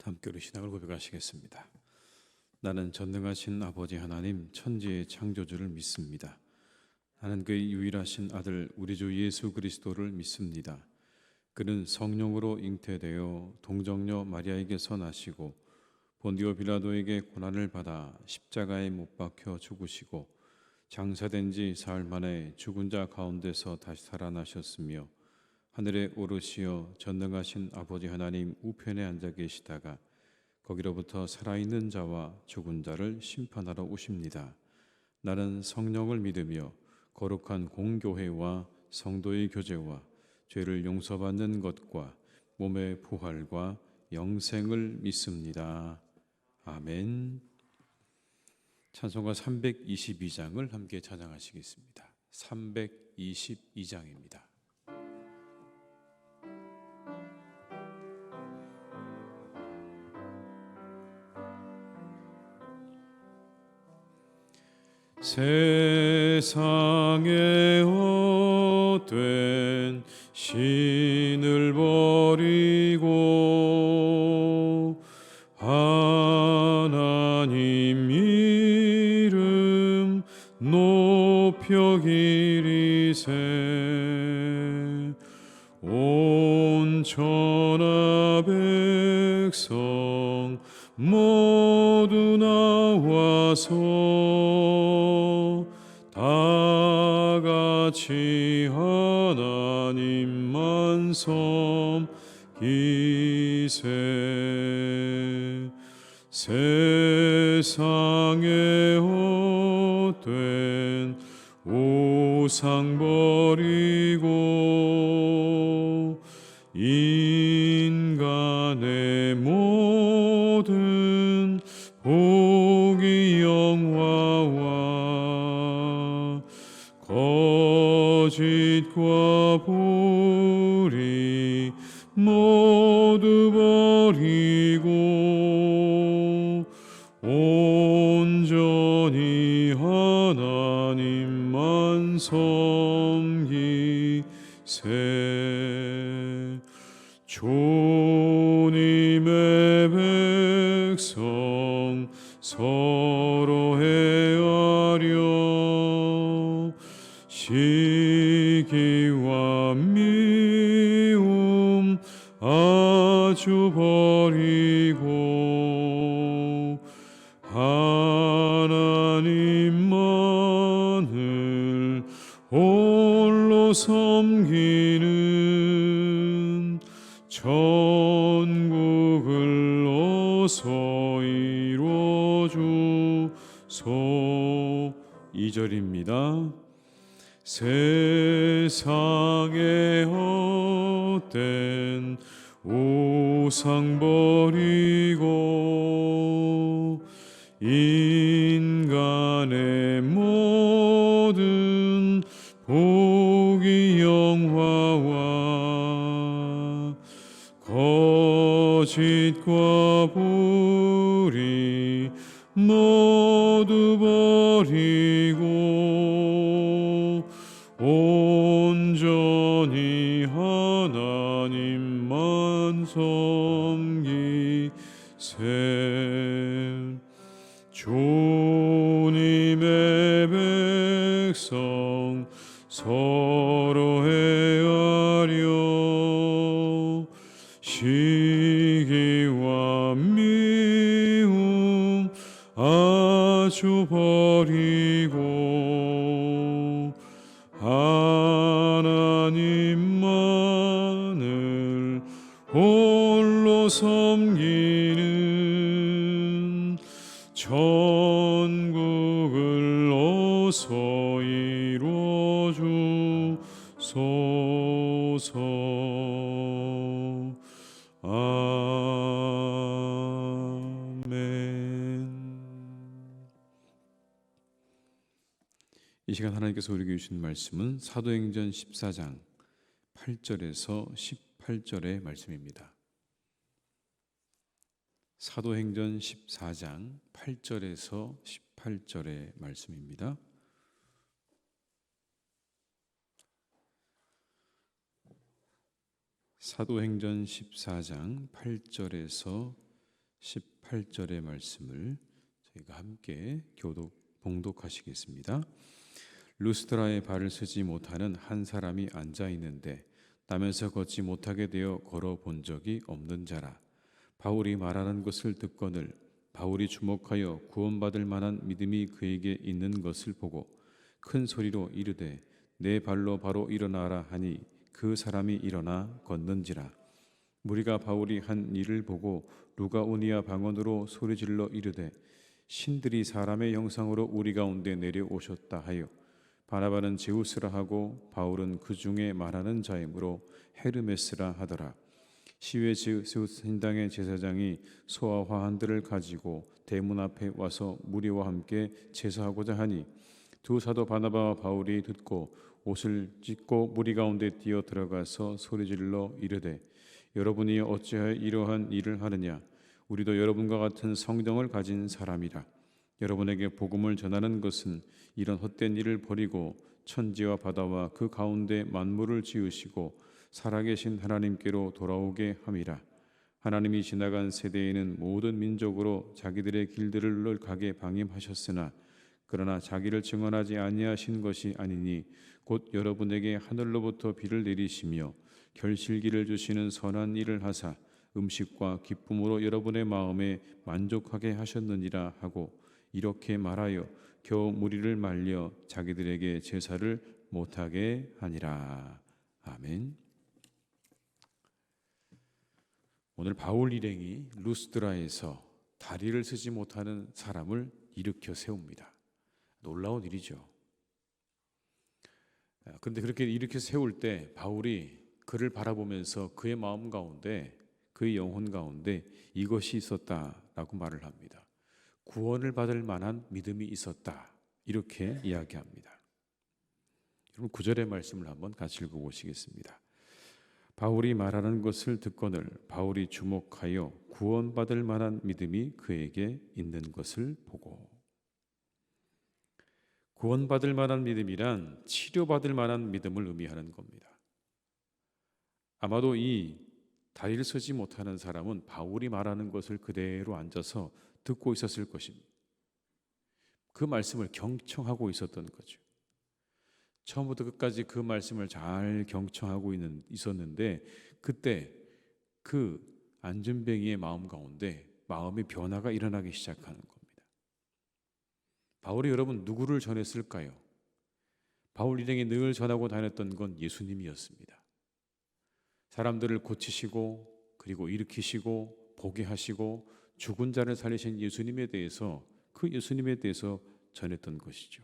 함께 우리 신앙을 고백하시겠습니다. 나는 전능하신 아버지 하나님 천지의 창조주를 믿습니다. 나는 그의 유일하신 아들 우리 주 예수 그리스도를 믿습니다. 그는 성령으로 잉태되어 동정녀 마리아에게서 나시고 본디오 빌라도에게 고난을 받아 십자가에 못 박혀 죽으시고 장사된 지 사흘 만에 죽은 자 가운데서 다시 살아나셨으며 하늘에 오르시어 전능하신 아버지 하나님 우편에 앉아 계시다가 거기로부터 살아있는 자와 죽은 자를 심판하러 오십니다. 나는 성령을 믿으며 거룩한 공교회와 성도의 교제와 죄를 용서받는 것과 몸의 부활과 영생을 믿습니다. 아멘. 찬송가 322장을 함께 찬양하시겠습니다. 322장입니다. 세상에 헛된 신을 버리고 하나님 이름 높여 기리세 온 천하 백성 모두 나와서 다 같이 하나님만 섬기세 세상에 헛된 우상 버리고 인간의 모든 복이 영화와 거짓과 불의 모두 버리고 온전히 하나님만 섬기세 주님의 백성 서로 헤아려 시기와 미움 아주 버리고 하나님만을 홀로 섬기는 천국을 어서 이루어주소. 2절입니다. 세상에 헛된 우상 버리고 인간의 모든 복이 영화와 거짓과 불의 모두 버리고 온전히 하나님만 섬기세 주님의 백성 서로 헤아려 시기와 미움 아주 버리고 하나님만을 홀로 섬기는 천국을 어서 이루어주소서. 이 시간 하나님께서 우리에게 주신 말씀은 사도행전 14장 8절에서 18절의 말씀입니다. 사도행전 14장 8절에서 18절의 말씀입니다. 사도행전 14장 8절에서 18절의 말씀을 저희가 함께 봉독하시겠습니다. 루스드라에 발을 쓰지 못하는 한 사람이 앉아 있는데 나면서 걷지 못하게 되어 걸어본 적이 없는 자라. 바울이 말하는 것을 듣거늘 바울이 주목하여 구원받을 만한 믿음이 그에게 있는 것을 보고 큰 소리로 이르되 내 발로 바로 일어나라 하니 그 사람이 일어나 걷는지라. 무리가 바울이 한 일을 보고 루가오니아 방언으로 소리질러 이르되 신들이 사람의 형상으로 우리 가운데 내려오셨다 하여 바나바는 제우스라 하고 바울은 그 중에 말하는 자이므로 헤르메스라 하더라. 시외 제우스 신당의 제사장이 소와 화환들을 가지고 대문 앞에 와서 무리와 함께 제사하고자 하니 두 사도 바나바와 바울이 듣고 옷을 찢고 무리 가운데 뛰어 들어가서 소리질러 이르되 여러분이 어찌하여 이러한 일을 하느냐. 우리도 여러분과 같은 성령을 가진 사람이라. 여러분에게 복음을 전하는 것은 이런 헛된 일을 버리고 천지와 바다와 그 가운데 만물을 지으시고 살아계신 하나님께로 돌아오게 함이라. 하나님이 지나간 세대에는 모든 민족으로 자기들의 길들을 가게 방임하셨으나 그러나 자기를 증언하지 아니하신 것이 아니니 곧 여러분에게 하늘로부터 비를 내리시며 결실기를 주시는 선한 일을 하사 음식과 기쁨으로 여러분의 마음에 만족하게 하셨느니라 하고 이렇게 말하여 겨우 무리를 말려 자기들에게 제사를 못하게 하니라. 아멘. 오늘 바울 일행이 루스드라에서 다리를 쓰지 못하는 사람을 일으켜 세웁니다. 놀라운 일이죠. 그런데 그렇게 일으켜 세울 때 바울이 그를 바라보면서 그의 마음 가운데 그의 영혼 가운데 이것이 있었다라고 말을 합니다. 구원을 받을 만한 믿음이 있었다. 이렇게 이야기합니다. 여러분 9절의 말씀을 한번 같이 읽어보시겠습니다. 바울이 말하는 것을 듣거늘 바울이 주목하여 구원받을 만한 믿음이 그에게 있는 것을 보고. 구원받을 만한 믿음이란 치료받을 만한 믿음을 의미하는 겁니다. 아마도 이 다리를 서지 못하는 사람은 바울이 말하는 것을 그대로 앉아서 듣고 있었을 것입니다. 그 말씀을 경청하고 있었던 거죠. 처음부터 끝까지 그 말씀을 잘 경청하고 있었는데 그때 그 안전뱅이의 마음 가운데 마음의 변화가 일어나기 시작하는 겁니다. 바울이 여러분 누구를 전했을까요? 바울 일행이 늘 전하고 다녔던 건 예수님이었습니다. 사람들을 고치시고 그리고 일으키시고 보게 하시고 죽은 자를 살리신 예수님에 대해서 그 예수님에 대해서 전했던 것이죠.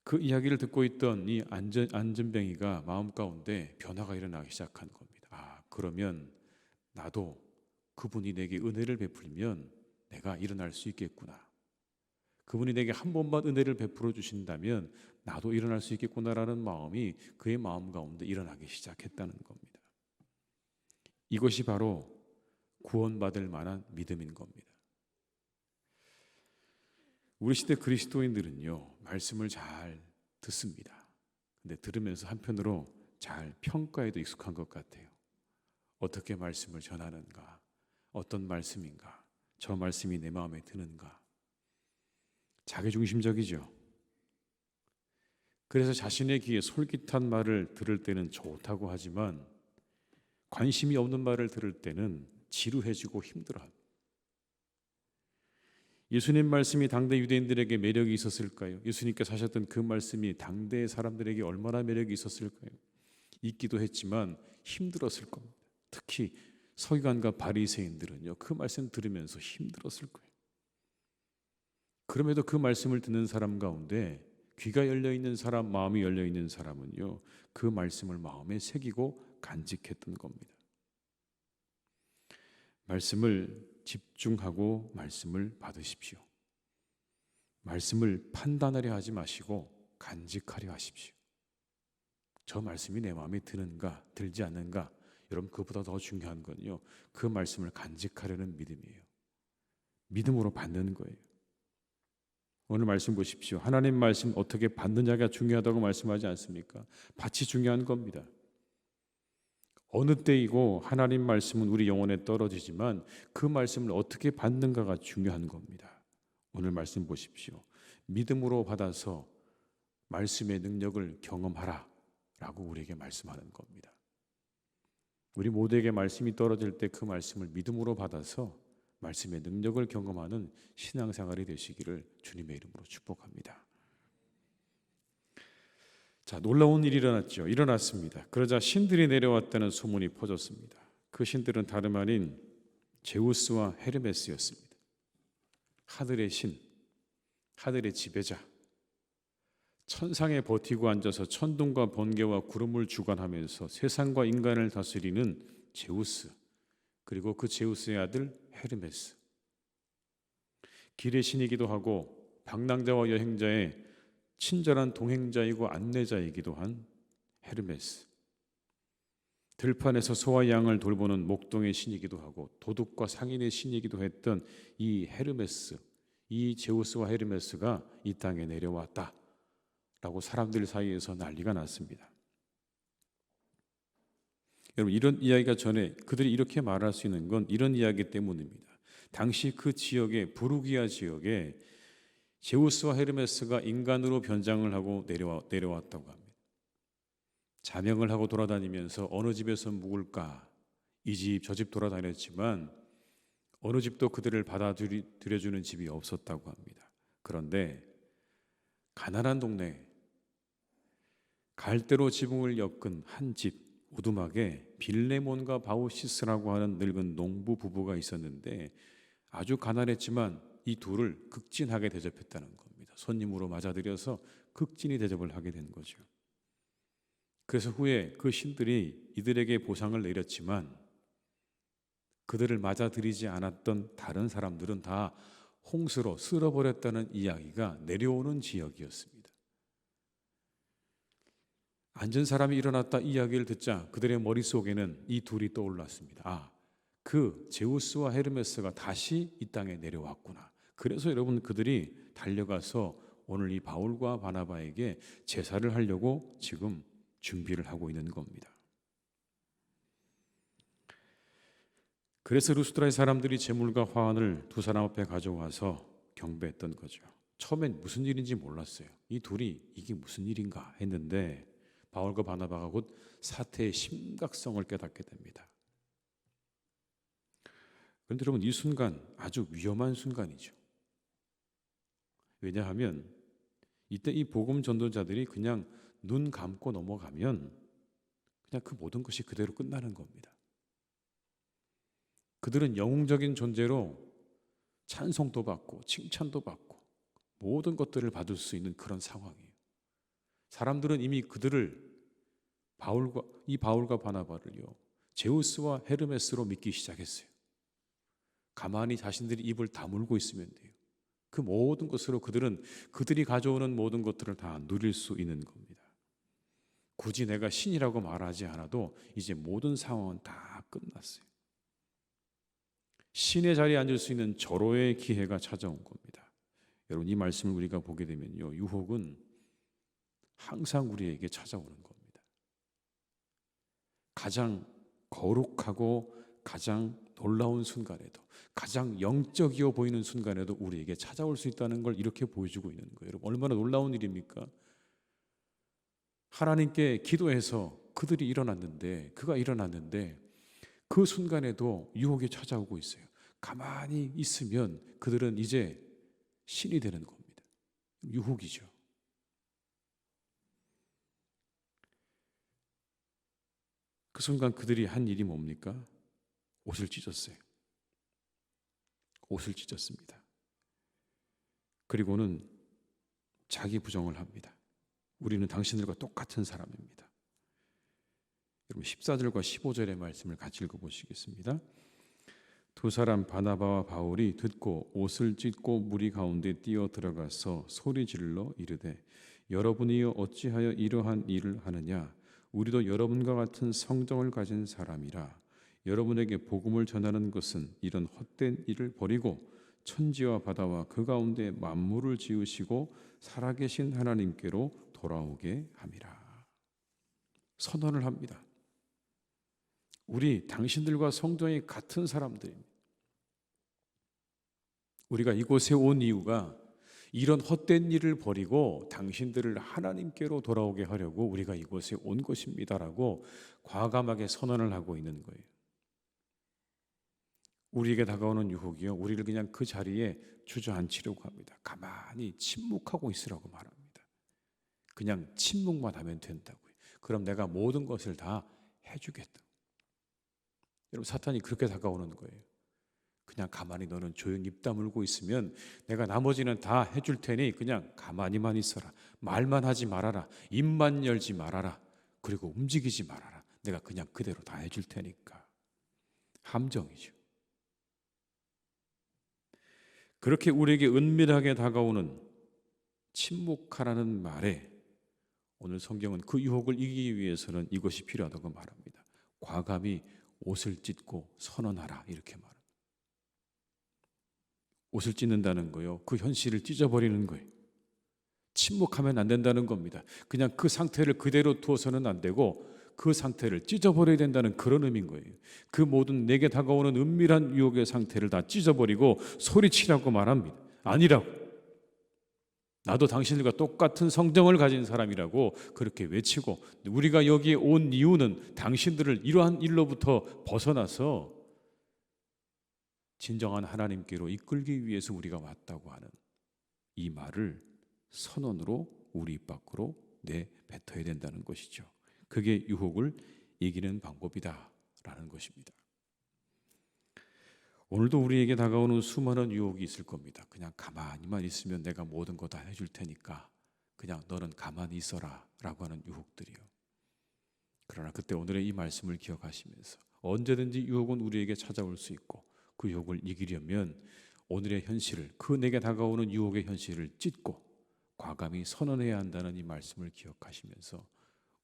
그 이야기를 듣고 있던 이 안전뱅이가 마음 가운데 변화가 일어나기 시작한 겁니다. 아, 그러면 나도 그분이 내게 은혜를 베풀면 내가 일어날 수 있겠구나. 그분이 내게 한 번만 은혜를 베풀어 주신다면 나도 일어날 수 있겠구나라는 마음이 그의 마음 가운데 일어나기 시작했다는 겁니다. 이것이 바로 구원받을 만한 믿음인 겁니다. 우리 시대 그리스도인들은요, 말씀을 잘 듣습니다. 근데 들으면서 한편으로 잘 평가에도 익숙한 것 같아요. 어떻게 말씀을 전하는가? 어떤 말씀인가? 저 말씀이 내 마음에 드는가? 자기중심적이죠. 그래서 자신의 귀에 솔깃한 말을 들을 때는 좋다고 하지만 관심이 없는 말을 들을 때는 지루해지고 힘들어합니다. 예수님 말씀이 당대 유대인들에게 매력이 있었을까요? 예수님께서 하셨던 그 말씀이 당대 사람들에게 얼마나 매력이 있었을까요? 있기도 했지만 힘들었을 겁니다. 특히 서기관과 바리새인들은요, 그 말씀 들으면서 힘들었을 거예요. 그럼에도 그 말씀을 듣는 사람 가운데 귀가 열려있는 사람, 마음이 열려있는 사람은요, 그 말씀을 마음에 새기고 간직했던 겁니다. 말씀을 집중하고 말씀을 받으십시오. 말씀을 판단하려 하지 마시고 간직하려 하십시오. 저 말씀이 내 마음에 드는가 들지 않는가, 여러분 그보다 더 중요한 건요, 그 말씀을 간직하려는 믿음이에요. 믿음으로 받는 거예요. 오늘 말씀 보십시오. 하나님 말씀 어떻게 받느냐가 중요하다고 말씀하지 않습니까? 밭이 중요한 겁니다. 어느 때이고 하나님 말씀은 우리 영혼에 떨어지지만 그 말씀을 어떻게 받는가가 중요한 겁니다. 오늘 말씀 보십시오. 믿음으로 받아서 말씀의 능력을 경험하라 라고 우리에게 말씀하는 겁니다. 우리 모두에게 말씀이 떨어질 때 그 말씀을 믿음으로 받아서 말씀의 능력을 경험하는 신앙생활이 되시기를 주님의 이름으로 축복합니다. 자, 놀라운 일이 일어났습니다. 그러자 신들이 내려왔다는 소문이 퍼졌습니다. 그 신들은 다름 아닌 제우스와 헤르메스였습니다. 하늘의 신, 하늘의 지배자, 천상에 버티고 앉아서 천둥과 번개와 구름을 주관하면서 세상과 인간을 다스리는 제우스, 그리고 그 제우스의 아들 헤르메스, 길의 신이기도 하고 방랑자와 여행자의 친절한 동행자이고 안내자이기도 한 헤르메스, 들판에서 소와 양을 돌보는 목동의 신이기도 하고 도둑과 상인의 신이기도 했던 이 헤르메스, 이 제우스와 헤르메스가 이 땅에 내려왔다 라고 사람들 사이에서 난리가 났습니다. 여러분, 이런 이야기가 전에 그들이 이렇게 말할 수 있는 건 이런 이야기 때문입니다. 당시 그 지역에, 부르기아 지역에 제우스와 헤르메스가 인간으로 변장을 하고 내려왔다고 합니다. 자명을 하고 돌아다니면서 어느 집에서 묵을까, 이 집 저 집 돌아다녔지만 어느 집도 그들을 받아들여주는 집이 없었다고 합니다. 그런데 가난한 동네, 갈대로 지붕을 엮은 한 집 오두막에 빌레몬과 바우시스라고 하는 늙은 농부 부부가 있었는데 아주 가난했지만 이 둘을 극진하게 대접했다는 겁니다. 손님으로 맞아들여서 극진히 대접을 하게 된 거죠. 그래서 후에 그 신들이 이들에게 보상을 내렸지만 그들을 맞아들이지 않았던 다른 사람들은 다 홍수로 쓸어버렸다는 이야기가 내려오는 지역이었습니다. 앉은 사람이 일어났다 이야기를 듣자 그들의 머릿속에는 이 둘이 떠올랐습니다. 그 제우스와 헤르메스가 다시 이 땅에 내려왔구나. 그래서 여러분, 그들이 달려가서 오늘 이 바울과 바나바에게 제사를 하려고 지금 준비를 하고 있는 겁니다. 그래서 루스드라의 사람들이 제물과 화환을 두 사람 앞에 가져와서 경배했던 거죠. 처음엔 무슨 일인지 몰랐어요. 이 둘이 이게 무슨 일인가 했는데 바울과 바나바가 곧 사태의 심각성을 깨닫게 됩니다. 그런데 여러분, 이 순간 아주 위험한 순간이죠. 왜냐하면 이때 이 복음 전도자들이 그냥 눈 감고 넘어가면 그냥 그 모든 것이 그대로 끝나는 겁니다. 그들은 영웅적인 존재로 찬송도 받고 칭찬도 받고 모든 것들을 받을 수 있는 그런 상황이에요. 사람들은 이미 그들을 바울과 바나바를요, 제우스와 헤르메스로 믿기 시작했어요. 가만히 자신들이 입을 다물고 있으면 돼요. 그 모든 것으로 그들이 가져오는 모든 것들을 다 누릴 수 있는 겁니다. 굳이 내가 신이라고 말하지 않아도 이제 모든 상황은 다 끝났어요. 신의 자리에 앉을 수 있는 절호의 기회가 찾아온 겁니다. 여러분, 이 말씀을 우리가 보게 되면요, 유혹은 항상 우리에게 찾아오는 겁니다. 가장 거룩하고 가장 놀라운 순간에도, 가장 영적이어 보이는 순간에도 우리에게 찾아올 수 있다는 걸 이렇게 보여주고 있는 거예요. 여러분, 얼마나 놀라운 일입니까? 하나님께 기도해서 그가 일어났는데 그 순간에도 유혹이 찾아오고 있어요. 가만히 있으면 그들은 이제 신이 되는 겁니다. 유혹이죠. 그 순간 그들이 한 일이 뭡니까? 옷을 찢었어요. 옷을 찢었습니다. 그리고는 자기 부정을 합니다. 우리는 당신들과 똑같은 사람입니다. 여러분, 14절과 15절의 말씀을 같이 읽어보시겠습니다. 두 사람 바나바와 바울이 듣고 옷을 찢고 무리 가운데 뛰어 들어가서 소리 질러 이르되, 여러분이여 어찌하여 이러한 일을 하느냐? 우리도 여러분과 같은 성정을 가진 사람이라. 여러분에게 복음을 전하는 것은 이런 헛된 일을 버리고 천지와 바다와 그 가운데 만물을 지으시고 살아계신 하나님께로 돌아오게 함이라. 선언을 합니다. 우리 당신들과 성도의 같은 사람들입니다. 우리가 이곳에 온 이유가 이런 헛된 일을 버리고 당신들을 하나님께로 돌아오게 하려고 우리가 이곳에 온 것입니다라고 과감하게 선언을 하고 있는 거예요. 우리에게 다가오는 유혹이요, 우리를 그냥 그 자리에 주저앉히려고 합니다. 가만히 침묵하고 있으라고 말합니다. 그냥 침묵만 하면 된다고요. 그럼 내가 모든 것을 다 해주겠다. 여러분, 사탄이 그렇게 다가오는 거예요. 그냥 가만히 너는 조용히 입 다물고 있으면 내가 나머지는 다 해줄 테니 그냥 가만히만 있어라. 말만 하지 말아라. 입만 열지 말아라. 그리고 움직이지 말아라. 내가 그냥 그대로 다 해줄 테니까. 함정이죠. 그렇게 우리에게 은밀하게 다가오는 침묵하라는 말에 오늘 성경은 그 유혹을 이기기 위해서는 이것이 필요하다고 말합니다. 과감히 옷을 찢고 선언하라, 이렇게 말합니다. 옷을 찢는다는 거요, 그 현실을 찢어버리는 거예요. 침묵하면 안 된다는 겁니다. 그냥 그 상태를 그대로 두어서는 안 되고 그 상태를 찢어버려야 된다는 그런 의미인 거예요. 그 모든 내게 다가오는 은밀한 유혹의 상태를 다 찢어버리고 소리치라고 말합니다. 아니라고. 나도 당신들과 똑같은 성정을 가진 사람이라고 그렇게 외치고, 우리가 여기에 온 이유는 당신들을 이러한 일로부터 벗어나서 진정한 하나님께로 이끌기 위해서 우리가 왔다고 하는 이 말을 선언으로 우리 입 밖으로 내뱉어야 된다는 것이죠. 그게 유혹을 이기는 방법이다라는 것입니다. 오늘도 우리에게 다가오는 수많은 유혹이 있을 겁니다. 그냥 가만히만 있으면 내가 모든 거 다 해줄 테니까 그냥 너는 가만히 있어라 라고 하는 유혹들이요. 그러나 그때 오늘의 이 말씀을 기억하시면서 언제든지 유혹은 우리에게 찾아올 수 있고, 그 유혹을 이기려면 오늘의 현실을, 그 내게 다가오는 유혹의 현실을 찢고 과감히 선언해야 한다는 이 말씀을 기억하시면서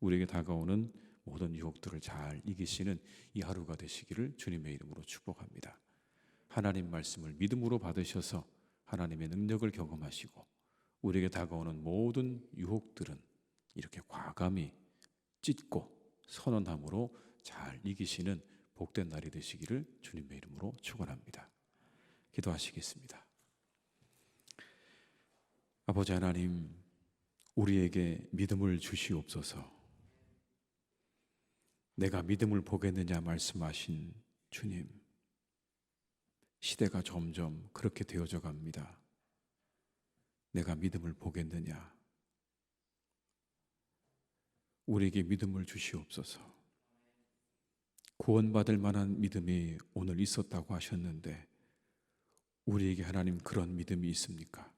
우리에게 다가오는 모든 유혹들을 잘 이기시는 이 하루가 되시기를 주님의 이름으로 축복합니다. 하나님 말씀을 믿음으로 받으셔서 하나님의 능력을 경험하시고 우리에게 다가오는 모든 유혹들은 이렇게 과감히 찢고 선언함으로 잘 이기시는 복된 날이 되시기를 주님의 이름으로 축원합니다. 기도하시겠습니다. 아버지 하나님, 우리에게 믿음을 주시옵소서. 내가 믿음을 보겠느냐 말씀하신 주님, 시대가 점점 그렇게 되어져 갑니다. 내가 믿음을 보겠느냐? 우리에게 믿음을 주시옵소서. 구원받을 만한 믿음이 오늘 있었다고 하셨는데 우리에게 하나님 그런 믿음이 있습니까?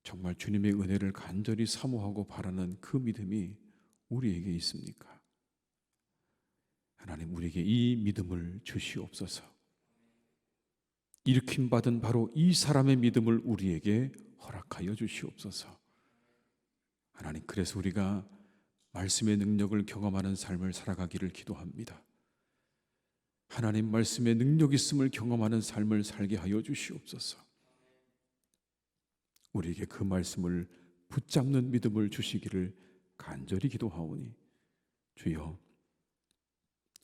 정말 주님의 은혜를 간절히 사모하고 바라는 그 믿음이 우리에게 있습니까? 하나님, 우리에게 이 믿음을 주시옵소서. 일으킴받은 바로 이 사람의 믿음을 우리에게 허락하여 주시옵소서. 하나님, 그래서 우리가 말씀의 능력을 경험하는 삶을 살아가기를 기도합니다. 하나님 말씀의 능력 있음을 경험하는 삶을 살게 하여 주시옵소서. 우리에게 그 말씀을 붙잡는 믿음을 주시기를 간절히 기도하오니, 주여,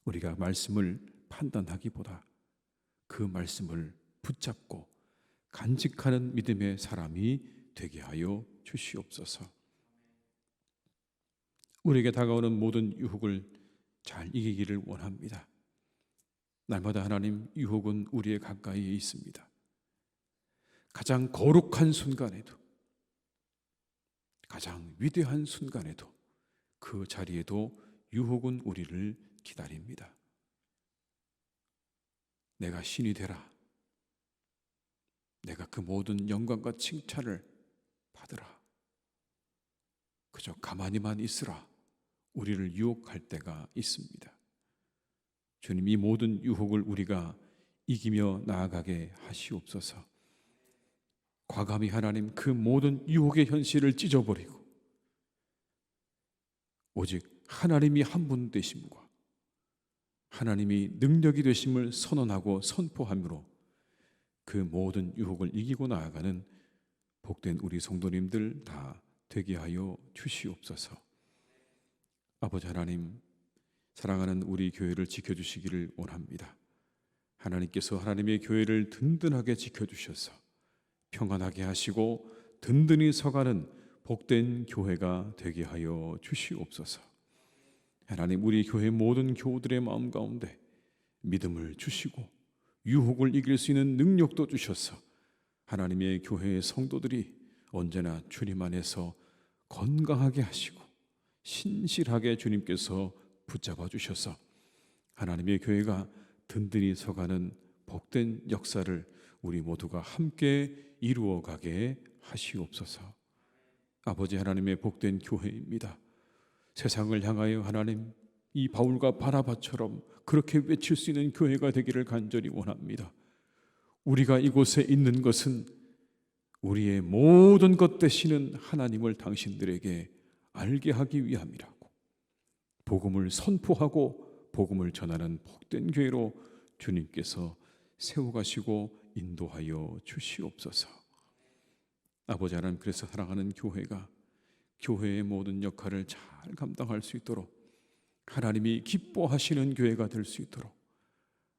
우리가 말씀을 판단하기보다 그 말씀을 붙잡고 간직하는 믿음의 사람이 되게 하여 주시옵소서. 우리에게 다가오는 모든 유혹을 잘 이기기를 원합니다. 날마다 하나님, 유혹은 우리의 가까이에 있습니다. 가장 거룩한 순간에도, 가장 위대한 순간에도, 그 자리에도 유혹은 우리를 기다립니다. 내가 신이 되라. 내가 그 모든 영광과 칭찬을 받으라. 그저 가만히만 있으라. 우리를 유혹할 때가 있습니다. 주님, 이 모든 유혹을 우리가 이기며 나아가게 하시옵소서. 과감히 하나님 그 모든 유혹의 현실을 찢어버리고 오직 하나님이 한 분 되심과 하나님이 능력이 되심을 선언하고 선포함으로 그 모든 유혹을 이기고 나아가는 복된 우리 성도님들 다 되게 하여 주시옵소서. 아버지 하나님, 사랑하는 우리 교회를 지켜주시기를 원합니다. 하나님께서 하나님의 교회를 든든하게 지켜주셔서 평안하게 하시고 든든히 서가는 복된 교회가 되게 하여 주시옵소서. 하나님, 우리 교회 모든 교우들의 마음 가운데 믿음을 주시고 유혹을 이길 수 있는 능력도 주셔서 하나님의 교회의 성도들이 언제나 주님 안에서 건강하게 하시고 신실하게 주님께서 붙잡아 주셔서 하나님의 교회가 든든히 서가는 복된 역사를 우리 모두가 함께 이루어가게 하시옵소서. 아버지 하나님의 복된 교회입니다. 세상을 향하여 하나님, 이 바울과 바나바처럼 그렇게 외칠 수 있는 교회가 되기를 간절히 원합니다. 우리가 이곳에 있는 것은 우리의 모든 것 되시는 하나님을 당신들에게 알게 하기 위함이라고, 복음을 선포하고 복음을 전하는 복된 교회로 주님께서 세워가시고 인도하여 주시옵소서. 아버지 하나님, 그래서 사랑하는 교회가 교회의 모든 역할을 잘 감당할 수 있도록, 하나님이 기뻐하시는 교회가 될 수 있도록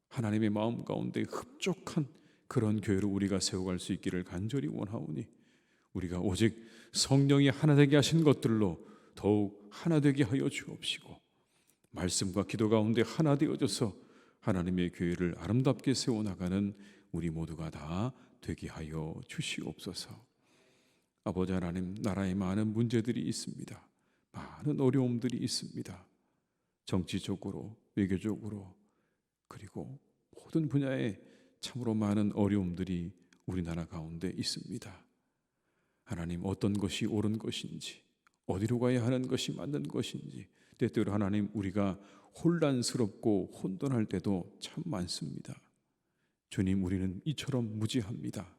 하나님의 마음 가운데 흡족한 그런 교회로 우리가 세워갈 수 있기를 간절히 원하오니, 우리가 오직 성령이 하나 되게 하신 것들로 더욱 하나 되게 하여 주옵시고, 말씀과 기도 가운데 하나 되어져서 하나님의 교회를 아름답게 세워나가는 우리 모두가 다 되게 하여 주시옵소서. 아버지 하나님, 나라에 많은 문제들이 있습니다. 많은 어려움들이 있습니다. 정치적으로, 외교적으로, 그리고 모든 분야에 참으로 많은 어려움들이 우리나라 가운데 있습니다. 하나님, 어떤 것이 옳은 것인지, 어디로 가야 하는 것이 맞는 것인지, 때때로 하나님, 우리가 혼란스럽고 혼돈할 때도 참 많습니다. 주님, 우리는 이처럼 무지합니다.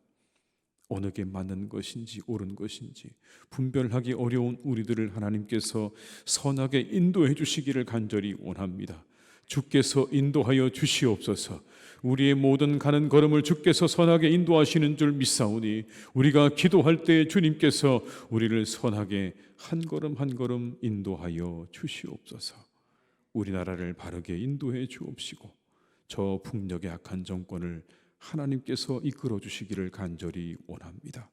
어느 게 맞는 것인지 옳은 것인지 분별하기 어려운 우리들을 하나님께서 선하게 인도해 주시기를 간절히 원합니다. 주께서 인도하여 주시옵소서. 우리의 모든 가는 걸음을 주께서 선하게 인도하시는 줄 믿사오니, 우리가 기도할 때 주님께서 우리를 선하게 한 걸음 한 걸음 인도하여 주시옵소서. 우리나라를 바르게 인도해 주옵시고, 저 북녘의 악한 정권을 하나님께서 이끌어 주시기를 간절히 원합니다.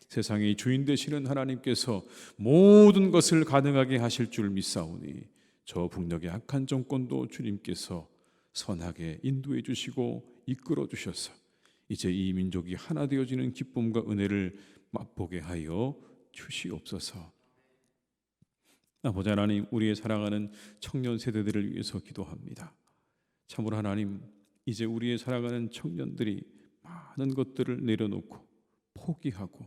세상의 주인 되시는 하나님께서 모든 것을 가능하게 하실 줄 믿사오니, 저 북녘의 악한 정권도 주님께서 선하게 인도해 주시고 이끌어 주셔서 이제 이 민족이 하나 되어지는 기쁨과 은혜를 맛보게 하여 주시옵소서. 아버지 하나님, 우리의 사랑하는 청년 세대들을 위해서 기도합니다. 참으로 하나님, 이제 우리의 사랑하는 청년들이 많은 것들을 내려놓고 포기하고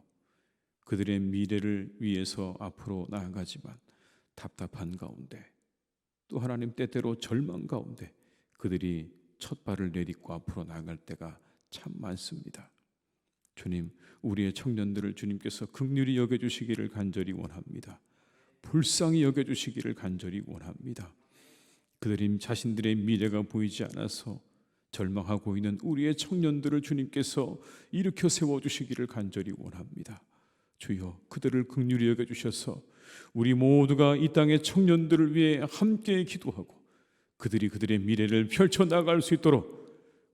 그들의 미래를 위해서 앞으로 나아가지만 답답한 가운데, 또 하나님, 때때로 절망 가운데 그들이 첫 발을 내딛고 앞으로 나아갈 때가 참 많습니다. 주님, 우리의 청년들을 주님께서 긍휼히 여겨주시기를 간절히 원합니다. 불쌍히 여겨주시기를 간절히 원합니다. 그들이 자신들의 미래가 보이지 않아서 절망하고 있는 우리의 청년들을 주님께서 일으켜 세워주시기를 간절히 원합니다. 주여, 그들을 긍휼히 여겨주셔서 우리 모두가 이 땅의 청년들을 위해 함께 기도하고 그들이 그들의 미래를 펼쳐나갈 수 있도록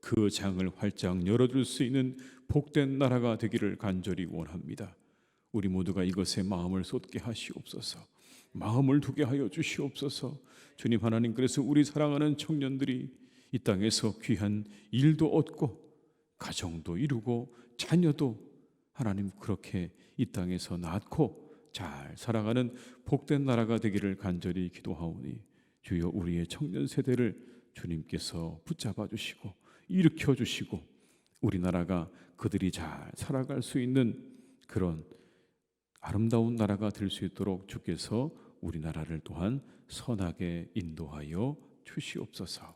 그 장을 활짝 열어줄 수 있는 복된 나라가 되기를 간절히 원합니다. 우리 모두가 이것에 마음을 쏟게 하시옵소서. 마음을 두게 하여 주시옵소서. 주님 하나님, 그래서 우리 사랑하는 청년들이 이 땅에서 귀한 일도 얻고 가정도 이루고 자녀도 하나님 그렇게 이 땅에서 낳고 잘 살아가는 복된 나라가 되기를 간절히 기도하오니, 주여, 우리의 청년 세대를 주님께서 붙잡아 주시고 일으켜 주시고 우리나라가 그들이 잘 살아갈 수 있는 그런 아름다운 나라가 될 수 있도록 주께서 우리나라를 또한 선하게 인도하여 주시옵소서.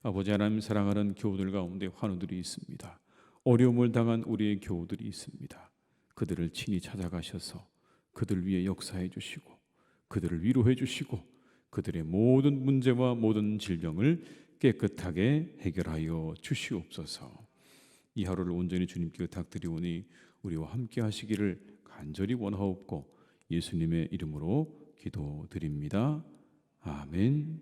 아버지 하나님, 사랑하는 교우들 가운데 환우들이 있습니다. 어려움을 당한 우리의 교우들이 있습니다. 그들을 친히 찾아가셔서 그들 위해 역사해 주시고 그들을 위로해 주시고 그들의 모든 문제와 모든 질병을 깨끗하게 해결하여 주시옵소서. 이 하루를 온전히 주님께 의탁드리오니 우리와 함께 하시기를 간절히 원하옵고 예수님의 이름으로 기도드립니다. 아멘.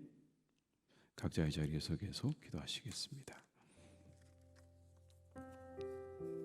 각자의 자리에서 계속 기도하시겠습니다.